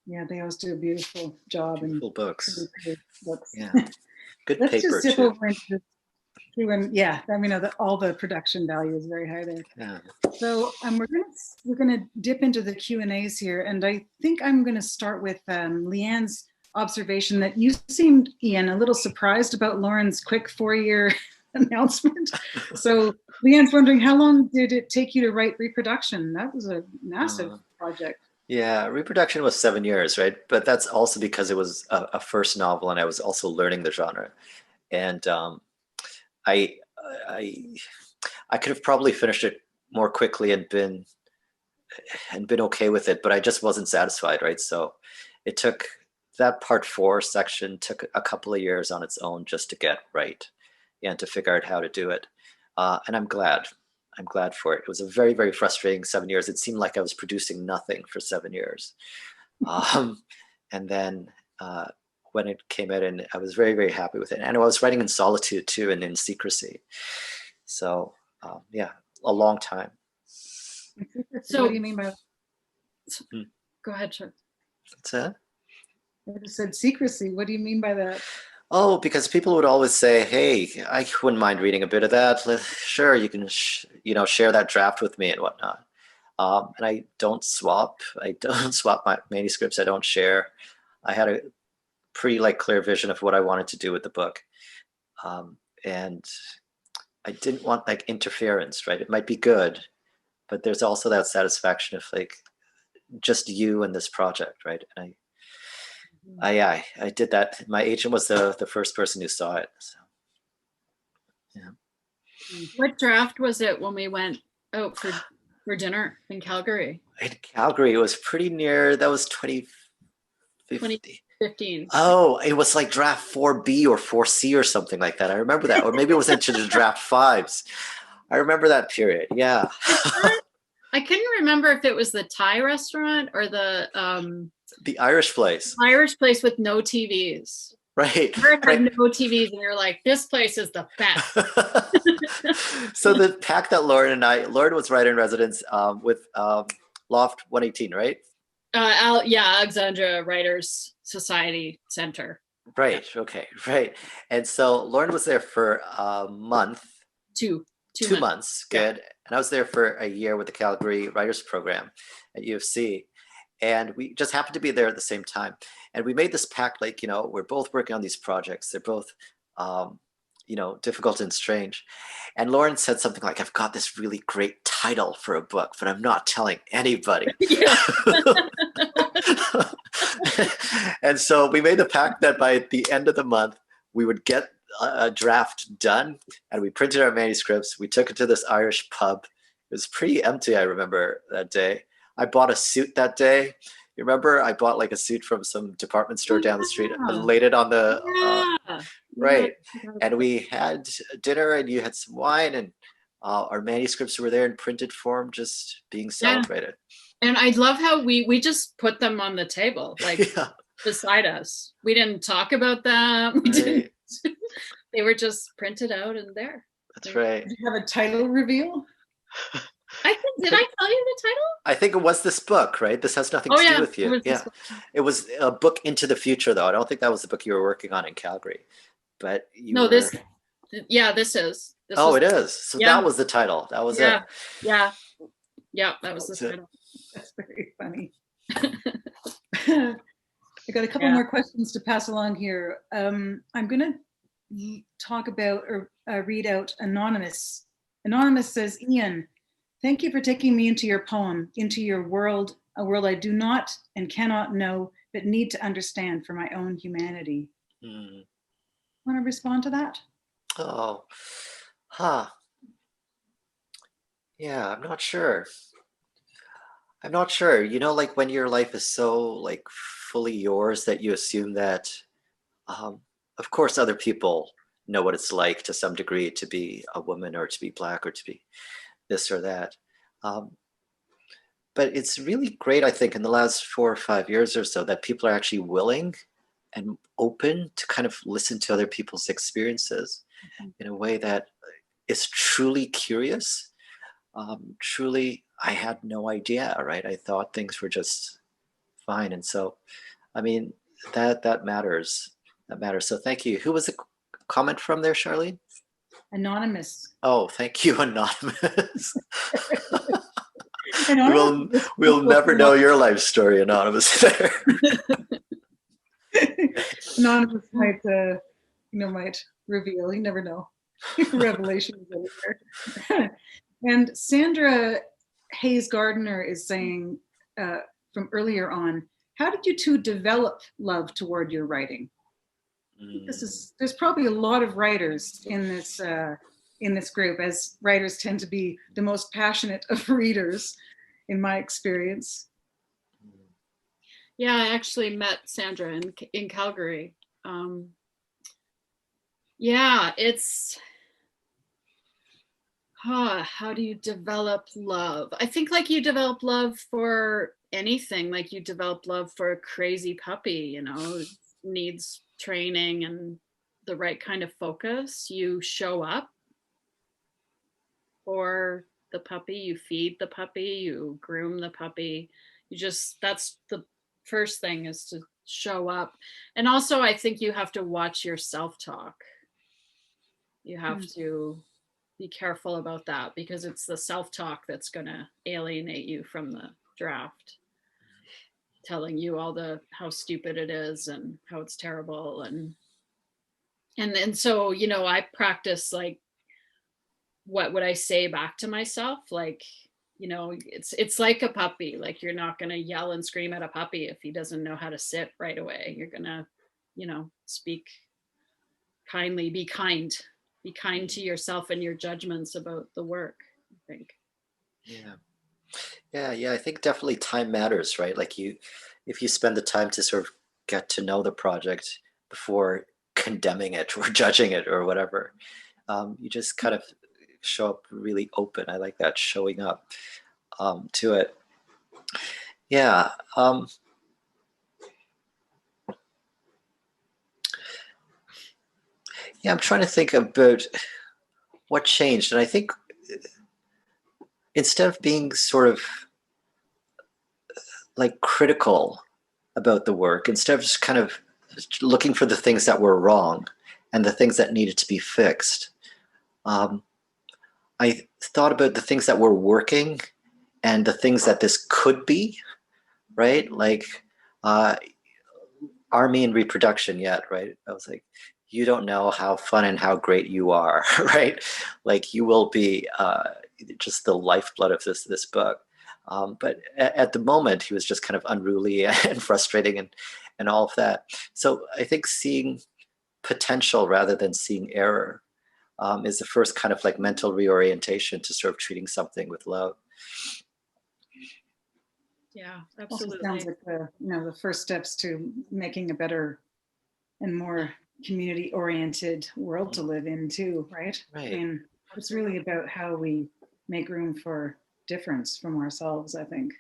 Yeah, they always do a beautiful job. Beautiful books. Yeah, good Let's paper just zip too. over into this. All the production value is very high there. Yeah. So we're gonna dip into the Q&As here, and I think I'm gonna start with Leanne's observation that you seemed, Ian, a little surprised about Lauren's quick 4-year announcement. So Leanne's wondering, how long did it take you to write Reproduction? That was a massive project. Yeah, Reproduction was 7 years, right? But that's also because it was a first novel, and I was also learning the genre, and I could have probably finished it more quickly and been okay with it, but I just wasn't satisfied, right? So it took that part 4 section took a couple of years on its own just to get right and to figure out how to do it. And I'm glad for it. It was a very, very frustrating 7 years. It seemed like I was producing nothing for 7 years. And then when it came out, and I was very, very happy with it. And I was writing in solitude too, and in secrecy. So yeah, a long time. So what do you mean by that? Go ahead, Chuck. What's that? I just said secrecy. What do you mean by that? Oh, because people would always say, "Hey, I wouldn't mind reading a bit of that. Sure, you can, share that draft with me and whatnot." And I don't swap. I don't swap my manuscripts. I don't share. I had a pretty clear vision of what I wanted to do with the book, and I didn't want interference. Right? It might be good, but there's also that satisfaction of just you and this project, right? And I did that. My agent was the first person who saw it. So, yeah. What draft was it when we went out for dinner in Calgary? In Calgary, it was pretty near. That was 2015. Oh, it was like draft 4B or 4C or something like that. I remember that. Or maybe it was into the draft 5s. I remember that period. Yeah. I couldn't remember if it was the Thai restaurant or the Irish place. Irish place with no TVs. Right. It had no TVs, and you're like, this place is the best. So the pack that Lauren was writer in residence with Loft 118, right? Alexandra Writers Society Center. Right. Okay. Right. And so Lauren was there for a month. Two months. Good. Yeah. And I was there for a year with the Calgary Writers Program at U of C. And we just happened to be there at the same time. And we made this pact, like, we're both working on these projects. They're both, difficult and strange. And Lauren said something like, I've got this really great title for a book, but I'm not telling anybody. And so we made the pact that by the end of the month, we would get a draft done, and we printed our manuscripts. We took it to this Irish pub. It was pretty empty, I remember that day. I bought a suit that day. You remember? I bought like a suit from some department store down the street. I laid it on the right. And we had dinner, and you had some wine, and our manuscripts were there in printed form, just being celebrated. And I love how we just put them on the table, like beside us. We didn't talk about them. We didn't. They were just printed out and there. That's right. Did you have a title reveal? Did I tell you the title? I think it was this book, right? This has nothing to do with you. It was a book into the future, though. I don't think that was the book you were working on in Calgary. But this is. It is. So that was the title. That was it. Yeah, that was the title. That's very funny. I got a couple more questions to pass along here. I'm going to talk about or read out Anonymous. Anonymous says, Ian, thank you for taking me into your poem, into your world, a world I do not and cannot know, but need to understand for my own humanity. Want to respond to that? Yeah, I'm not sure. Like when your life is so like fully yours that you assume that, of course, other people know what it's like to some degree to be a woman or to be Black or to be this or that. But it's really great, I think, in the last 4 or 5 years or so that people are actually willing and open to kind of listen to other people's experiences in a way that is truly curious. Truly, I had no idea, right? I thought things were just fine. And so, I mean, that matters. That matters. So thank you. Who was the comment from there, Charlene? Anonymous. Oh, thank you, Anonymous. Anonymous. We'll never know your life story, Anonymous. Anonymous might reveal. You never know. Revelations over. And Sandra Hayes Gardner is saying from earlier on, how did you two develop love toward your writing? There's probably a lot of writers in this group, as writers tend to be the most passionate of readers, in my experience. Yeah, I actually met Sandra in Calgary. It's how do you develop love? I think like you develop love for anything, like you develop love for a crazy puppy, needs training and the right kind of focus. You show up for the puppy, you feed the puppy, you groom the puppy. That's the first thing, is to show up. And also I think you have to watch your self-talk. You have to be careful about that, because it's the self-talk that's going to alienate you from the draft, telling you how stupid it is and how it's terrible. And so, I practice, like, what would I say back to myself? Like, it's like a puppy. Like, you're not going to yell and scream at a puppy if he doesn't know how to sit right away. You're going to, speak kindly, be kind to yourself and your judgments about the work, I think. Yeah. I think definitely time matters, right? Like if you spend the time to sort of get to know the project before condemning it or judging it or whatever, you just kind of show up really open. I like that, showing up. to it. Yeah. Yeah, I'm trying to think about what changed. And I think instead of being sort of like critical about the work, instead of just kind of looking for the things that were wrong and the things that needed to be fixed, I thought about the things that were working and the things that this could be, right? Like army and reproduction yet, right? I was like, you don't know how fun and how great you are, right? Like you will be just the lifeblood of this book. But at the moment, he was just kind of unruly and frustrating and all of that. So I think seeing potential rather than seeing error is the first kind of like mental reorientation to sort of treating something with love. Yeah, Also absolutely. sounds like the first steps to making a better and more community-oriented world to live in too, right? Right. I mean, it's really about how we make room for difference from ourselves, I think.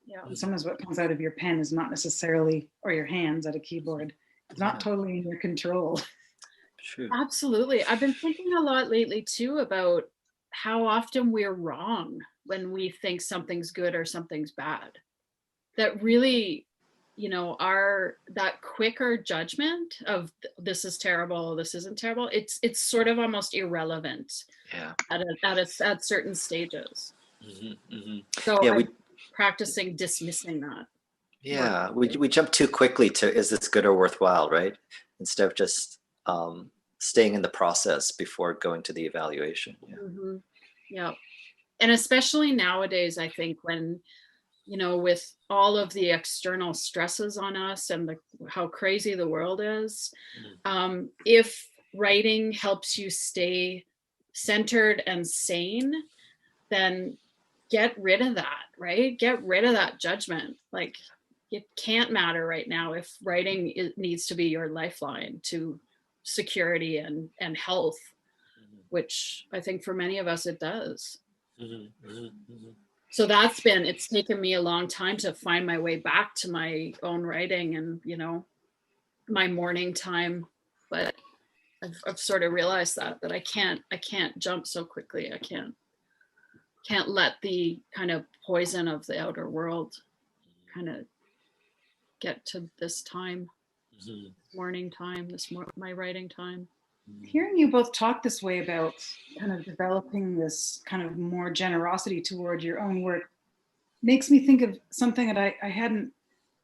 Yeah. And sometimes what comes out of your pen is not necessarily, or your hands at a keyboard, it's not totally in your control. True. Absolutely. I've been thinking a lot lately too about how often we're wrong when we think something's good or something's bad. That really, that quicker judgment of this is terrible, this isn't terrible, it's sort of almost irrelevant Yeah. at certain stages. Mm-hmm, mm-hmm. So Yeah, I'm practicing dismissing that. Yeah, we jump too quickly to is this good or worthwhile, right? Instead of just staying in the process before going to the evaluation. Yeah. Mm-hmm. Yeah. And especially nowadays, I think when, with all of the external stresses on us and how crazy the world is, if writing helps you stay centered and sane, then get rid of that, right? Get rid of that judgment. Like it can't matter right now if writing needs to be your lifeline to security and health, which I think for many of us it does. Mm-hmm, mm-hmm, mm-hmm. So it's taken me a long time to find my way back to my own writing and, my morning time. But I've sort of realized that I can't jump so quickly. I can't let the kind of poison of the outer world kind of get to this time, morning time, my writing time. Hearing you both talk this way about kind of developing this kind of more generosity toward your own work makes me think of something that I hadn't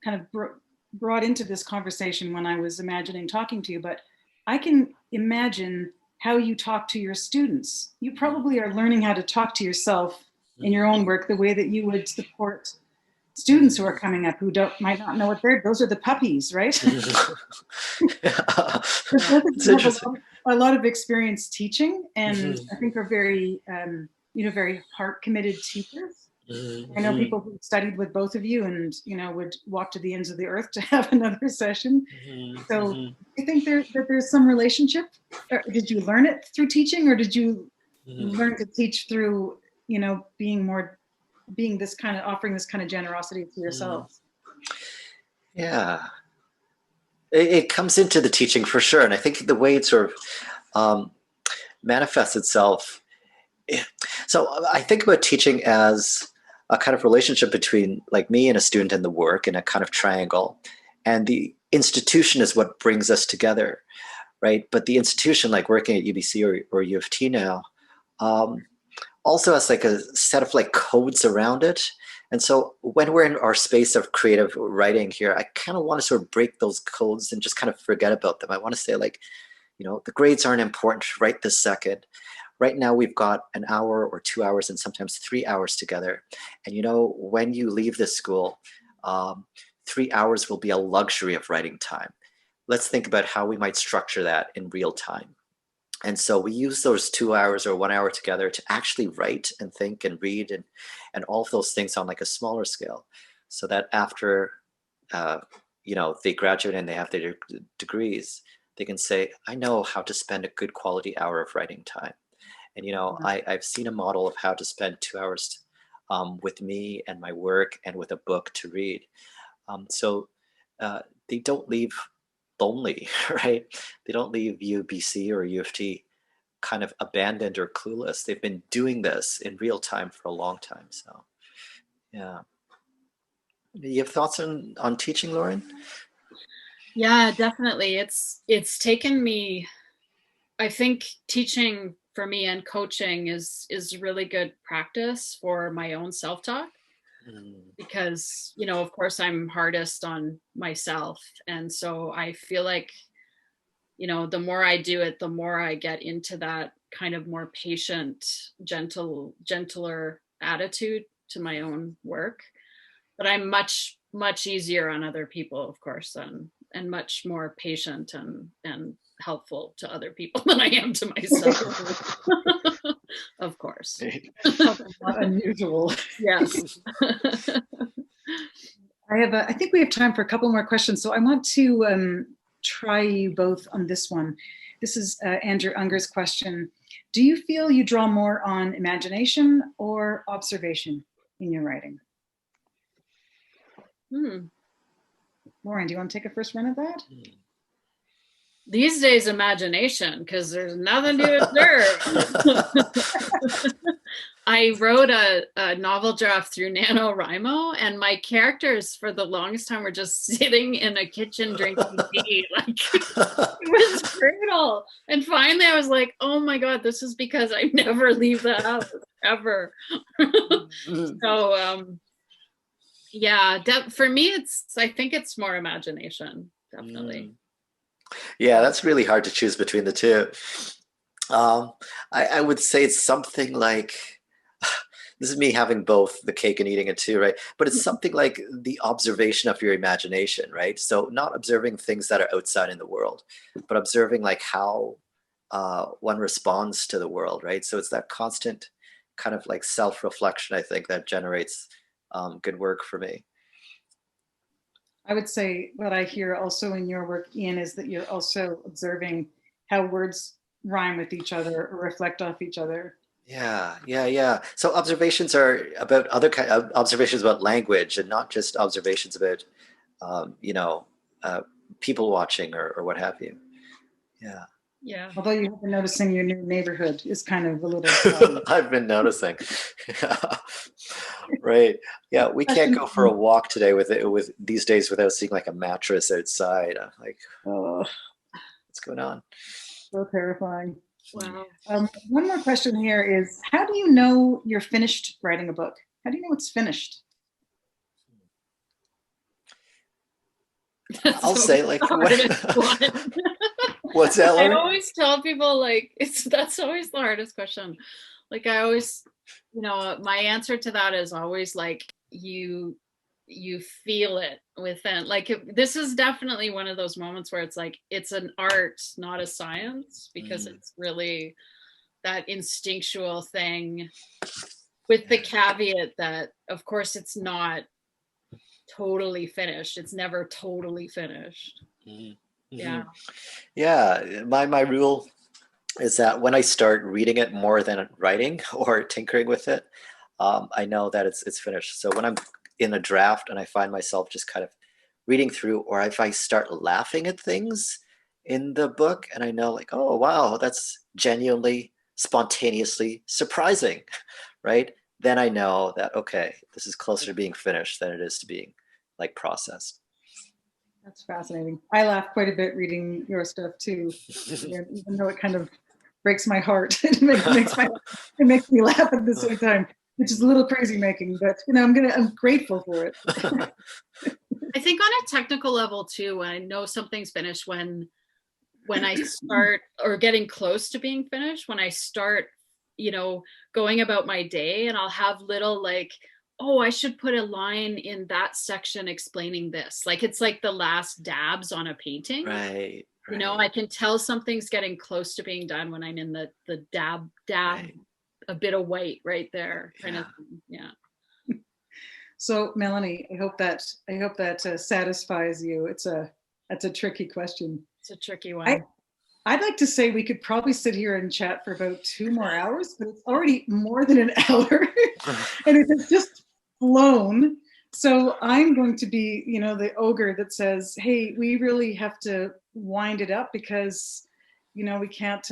kind of brought into this conversation when I was imagining talking to you, but I can imagine how you talk to your students. You probably are learning how to talk to yourself in your own work the way that you would support students who are coming up who might not know what those are the puppies, right? It's interesting. A lot of experience teaching, and I think are very, very heart committed teachers. I know people who studied with both of you and, would walk to the ends of the earth to have another session. So I think that there's some relationship. Did you learn it through teaching, or did you learn to teach through, being this kind of offering this kind of generosity to yourselves? Yeah. It comes into the teaching for sure. And I think the way it sort of manifests itself. So I think about teaching as a kind of relationship between like me and a student and the work in a kind of triangle. And the institution is what brings us together, right? But the institution, like working at UBC or U of T now, also has like a set of like codes around it. And so when we're in our space of creative writing here, I kind of want to sort of break those codes and just kind of forget about them. I want to say like, the grades aren't important right this second. Right now we've got an hour or 2 hours and sometimes 3 hours together. And when you leave this school, 3 hours will be a luxury of writing time. Let's think about how we might structure that in real time. And so we use those 2 hours or 1 hour together to actually write and think and read and all of those things on like a smaller scale, so that after they graduate and they have their degrees, they can say, I know how to spend a good quality hour of writing time. And I've seen a model of how to spend 2 hours with me and my work and with a book to read. So they don't leave lonely, right? They don't leave UBC or U of T kind of abandoned or clueless. They've been doing this in real time for a long time. So, yeah. You have thoughts on teaching, Lauren? Yeah, definitely. It's taken me, I think teaching for me and coaching is really good practice for my own self-talk, because, you know, of course I'm hardest on myself. And so I feel like, you know, the more I do it, the more I get into that kind of more patient, gentler attitude to my own work. But I'm much easier on other people, of course, and much more patient and helpful to other people than I am to myself. Of course. Not unusual. Yes. I think we have time for a couple more questions. So I want to try you both on this one. This is Andrew Unger's question. Do you feel you draw more on imagination or observation in your writing? Lauren, do you want to take a first run at that? These days, imagination, because there's nothing to observe. I wrote a novel draft through NaNoWriMo, and my characters for the longest time were just sitting in a kitchen drinking tea. Like, it was brutal. And finally I was like, oh my God, this is because I never leave the house, ever. So, yeah, for me, I think it's more imagination, definitely. Yeah, that's really hard to choose between the two. I would say it's something like, this is me having both the cake and eating it too, right? But it's something like the observation of your imagination, right? So not observing things that are outside in the world, but observing like how one responds to the world, right? So it's that constant kind of like self-reflection, I think, that generates good work for me. I would say what I hear also in your work, Ian, is that you're also observing how words rhyme with each other or reflect off each other. Yeah. So observations are about other kind of observations about language, and not just observations about, people watching or what have you. Yeah. Yeah. Although you have been noticing your new neighborhood is kind of a little. I've been noticing. Right. Yeah, we can't go for a walk today with these days without seeing like a mattress outside. I'm like, Oh, what's going on? so terrifying. Wow. One more question here is, how do you know you're finished writing a book? How do you know it's finished? I'll say like, what's that, Lauren? I always tell people like that's always the hardest question. Like I always, my answer to that is always like you feel it within. Like this is definitely one of those moments where it's like it's an art, not a science, because it's really that instinctual thing, with the caveat that of course it's not totally finished. It's never totally finished. Yeah. My rule is that when I start reading it more than writing or tinkering with it, I know that it's finished. So when I'm in a draft and I find myself just kind of reading through, or if I start laughing at things in the book and I know like, oh wow, that's genuinely spontaneously surprising, right? Then I know that, okay, this is closer to being finished than it is to being like processed. That's fascinating. I laugh quite a bit reading your stuff too, even though it kind of breaks my heart. It makes me laugh at the same time, which is a little crazy making, but I'm grateful for it. I think on a technical level too, when I know something's finished, when I start, or getting close to being finished, when I start, going about my day, and I'll have little like, oh, I should put a line in that section explaining this. Like it's like the last dabs on a painting. Right. I can tell something's getting close to being done when I'm in the dab, right. A bit of white right there. Kind of, yeah. So Melanie, I hope that satisfies you. That's a tricky question. It's a tricky one. I'd like to say we could probably sit here and chat for about 2 more hours, but it's already more than an hour and it has just flown. So I'm going to be, you know, the ogre that says, hey, we really have to wind it up because, you know, we can't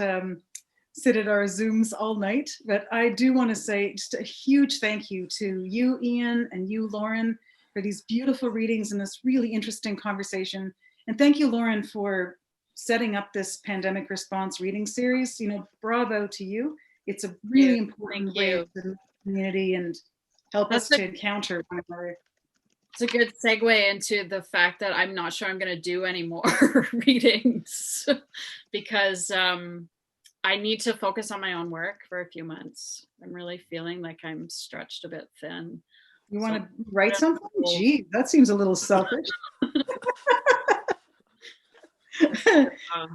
sit at our Zooms all night. But I do want to say just a huge thank you to you, Ian, and you, Lauren, for these beautiful readings and this really interesting conversation. And thank you, Lauren, for setting up this pandemic response reading series. You know, bravo to you. It's a really important way to the community and help us to encounter one another. It's a good segue into the fact that I'm not sure I'm going to do any more readings because I need to focus on my own work for a few months. I'm really feeling like I'm stretched a bit thin. You want to write something? Gee, that seems a little selfish.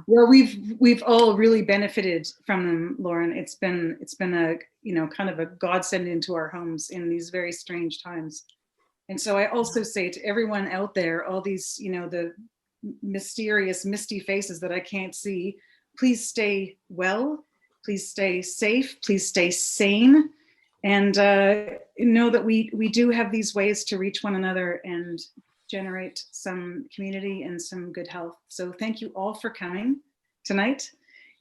Well, we've all really benefited from them, Lauren. It's been a, you know, kind of a godsend into our homes in these very strange times. And so I also say to everyone out there, all these, you know, the mysterious, misty faces that I can't see, please stay well, please stay safe, please stay sane, and know that we do have these ways to reach one another and generate some community and some good health. So thank you all for coming tonight.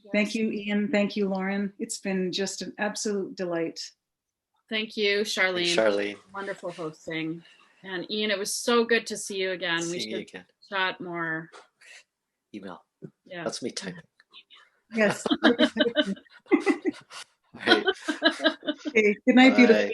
Yes. Thank you, Ian. Thank you, Lauren. It's been just an absolute delight. Thank you, Charlene. Thanks, Charlene. Wonderful hosting. And Ian, it was so good to see you again. We should chat more. Email. Yeah. That's me typing. Yes. Right. Okay. Good night, beautiful.